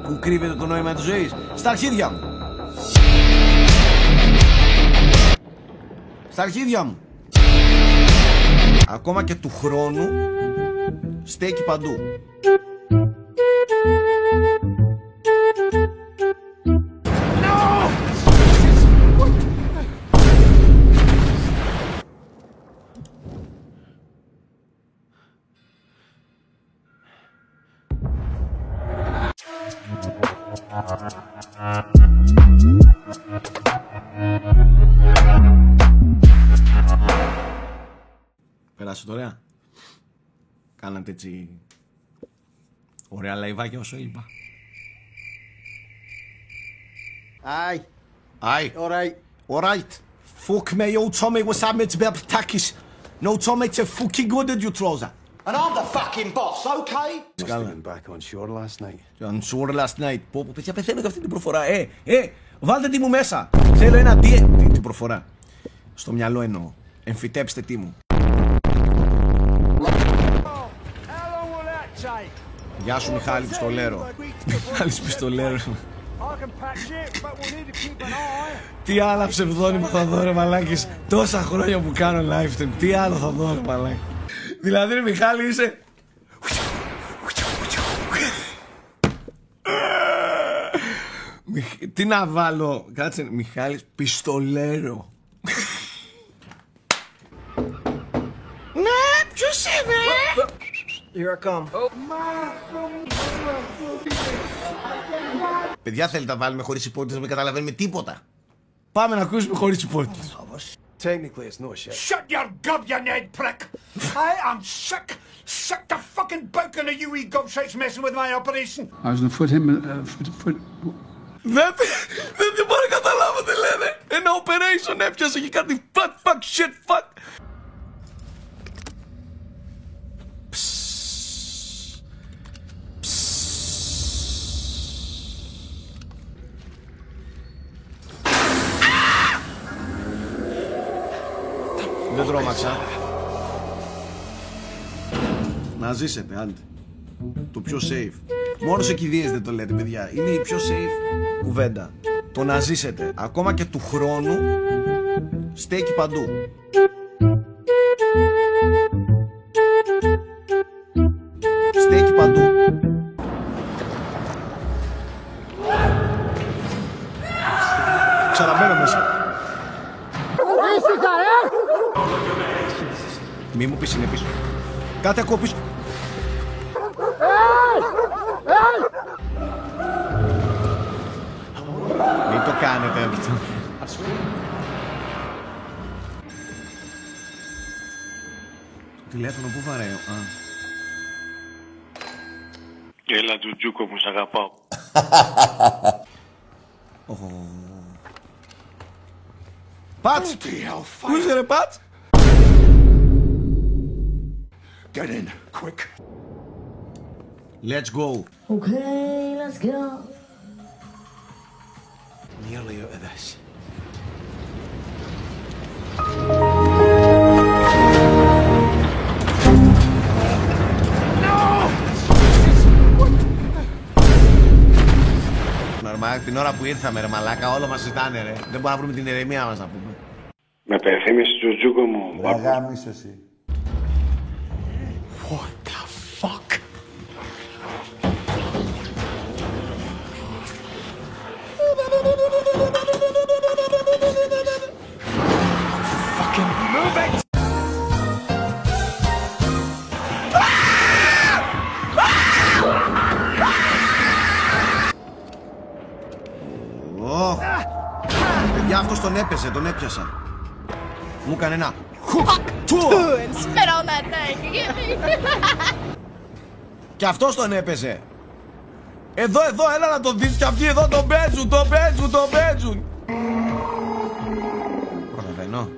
Πού κρύβεται το νόημα της ζωής? Στα αρχίδια μου. Στα αρχίδια μου. Ακόμα και του χρόνου στέκει παντού. Περάσε τώρα. Κάνατε έτσι ωραία λαϊβάκια όσο είπα. Ai. Alright. Fuck me, you told me what's up with the Turkish. No told me to fucking good at you trouser. And I'm the fucking boss, okay? Must have been back on shore last night. On shore last night. Πω, παιδιά, πεθαίνω για αυτή την προφορά. Βάλτε τι μου μέσα. Θέλω ένα τι προφορά. Στο μυαλό εννοώ. Εμφυτέψτε τι μου. Γεια σου Μιχάλη Πιστολέρο. Μιχάλης Πιστολέρο. Τι άλλα ψευδόνυμα θα δω ρε μαλάκες. Τόσα χρόνια που κάνω live stream. Τι άλλο θα δω ρε μαλάκες. Δηλαδή ρε Μιχάλη είσαι... Τι να βάλω. Κάτσε Μιχάλης Πιστολέρο. Ναι, ποιος είμαι? Here I come. Παιδιά, θέλετε να βάλουμε χωρίς υπότιτλους, δεν καταλαβαίνουμε τίποτα. Πάμε να ακούσουμε χωρίς υπότιτλους. Technically, it's no shit. Shut your gob, you Ned prick! I am sick to fucking broken of you wee gobshites messing with my operation. I was gonna put him, Δεν μπορώ να καταλάβω τι λένε. Ένα operation έπιασε και κάτι fuck, shit, fuck. Δεν τρόμαξα. Να ζήσετε, άντε. Το πιο safe. Μόνο σε κηδείες δεν το λέτε, παιδιά. Είναι η πιο safe κουβέντα. Το να ζήσετε. Ακόμα και του χρόνου στέκει παντού. Στέκει παντού. Ξαναμπαίνω μέσα. Μη μου πεις είναι πίσω. Κάτι ακούω πίσω. Μην το κάνετε αυτό. Το τηλέφωνο που βαρέω. Έλα Τζουτζούκο μου, σ' αγαπάω. Πάτς! Πού είσαι ρε Πάτς? Get in, quick. Let's go. Okay, let's go. Nearly out of this. Την ώρα που ήρθαμε ρε μαλάκα, όλο μας ζητάνε ρε. Δεν μπορούμε να βρούμε την ηρεμία μας να πούμε. Με πεθύμισες Τζουτζούκο μου. Αγάμισαι εσύ. What the fuck? Fucking move it! Παιδιά, αυτός τον έπαιζε, τον έπιασα. Μου έκανε ένα And spit on that thing, you get me? και αυτός τον έπαιζε. Εδώ, έλα να τον δεις. Και αυτοί εδώ τον παίζουν. Προλαβαίνω.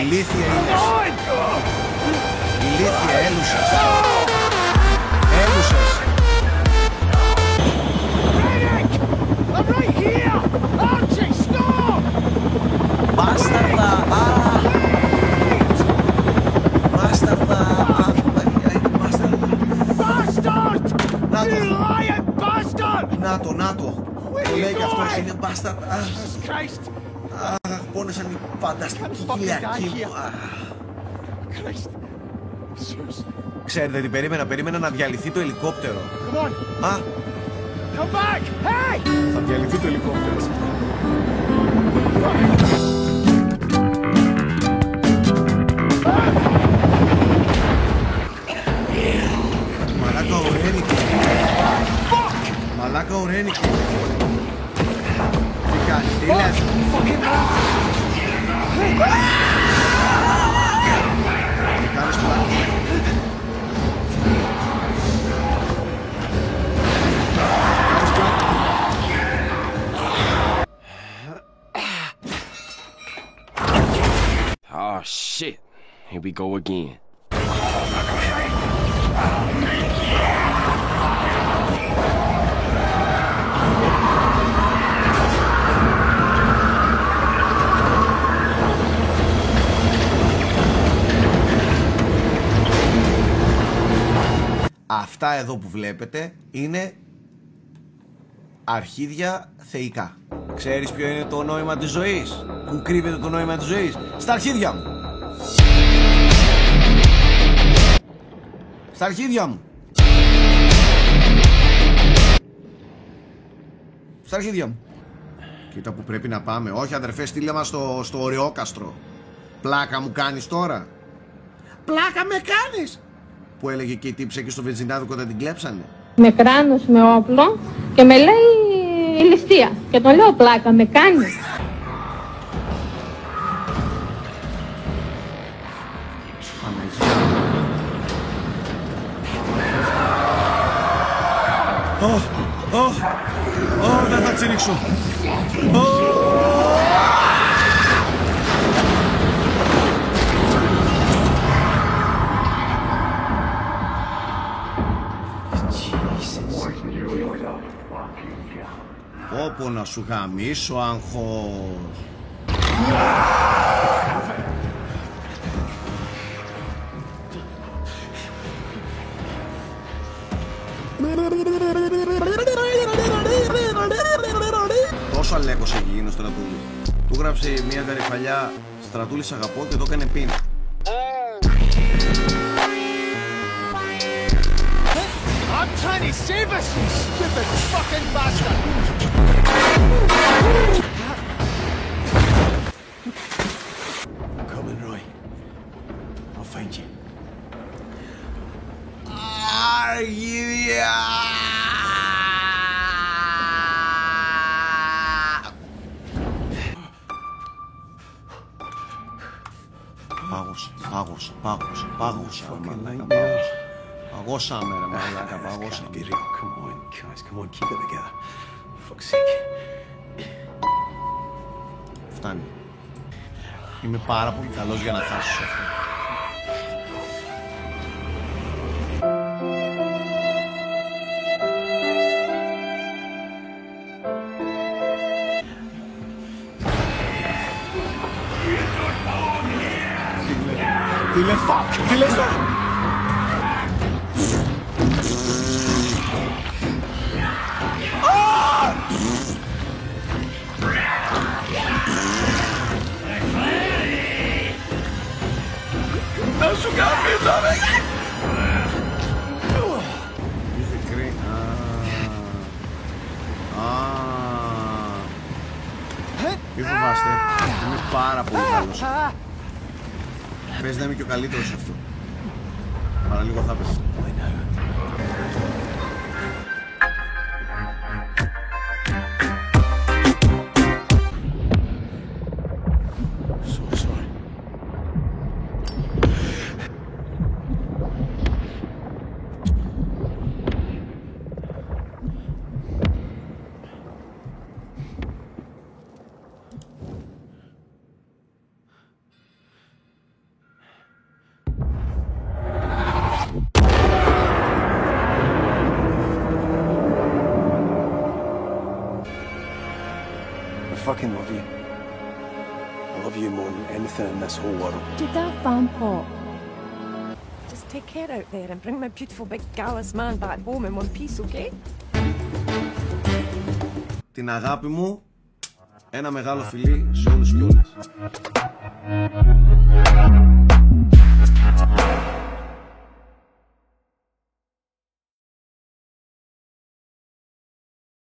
Ηλίθεια είναι. Ηλίθεια, έλουσες. Έλουσες. I'm right here! Το λέει και αυτός, είναι μπάσταρ. Jesus Christ! Αχ, πόνεσαν οι φανταστικοί Κυριακοί μου. Christ! Ξέρετε τι περίμενα να διαλυθεί το ελικόπτερο. Come on! Α, Come back! Hey! θα διαλυθεί το ελικόπτερο. Μαλάκα ο Ρένικη. Μαλάκα ο Ρένικη. Τι κάνεις, τι λες? Τι κάνεις πλάκα? Oh shit. Here we go again. Αυτά εδώ που βλέπετε είναι αρχίδια θεϊκά. Ξέρεις ποιο είναι το νόημα της ζωής? Πού κρύβεται το νόημα της ζωής? Στα αρχίδια μου. Στα αρχίδια μου. Στα αρχίδια μου. Κοίτα που πρέπει να πάμε. Όχι αδερφέ, στείλε μας στο Ωρεόκαστρο. Πλάκα μου κάνεις τώρα? Πλάκα με κάνεις? Που έλεγε και η τύψα εκεί στο βενζινάδικο όταν την κλέψανε. Με κράνος, με όπλο και με λέει η ληστεία. Και τον λέω πλάκα, με κάνει. Δεν θα τσιρίξω. Όπου να σου γαμίσω άγχος. Τόσο αλέκος έχει γίνει ο Στρατούλης. Του γράψε μια γαριφαλιά «Στρατούλης αγαπώ» και το έκανε πιν. I'm trying to save us, you stupid fucking bastard! I'm coming, Roy. I'll find you. Αργύρια! Παγώσαμε ρε μαλάκα, παγώσαμε. Be real. Come on, guys. Come on, keep it together. For fuck's sake. Φτάνει. Είμαι πάρα πολύ καλός για να χάσω σε αυτό. Τι λες τώρα? Να σου καμπίσω ρε! Είσαι κρύ... Μη φοβάστε, είμαι πάρα πολύ καλός. Πες να είμαι και ο καλύτερος σε αυτό. Παραλίγο θα πες. I fucking love you. I love you more than anything in this whole world. Did that fan pop? Just take care out there and bring my beautiful big gallus man back home in one piece, okay? την αγάπη μου, ένα μεγάλο φιλί σε όλους και όλες.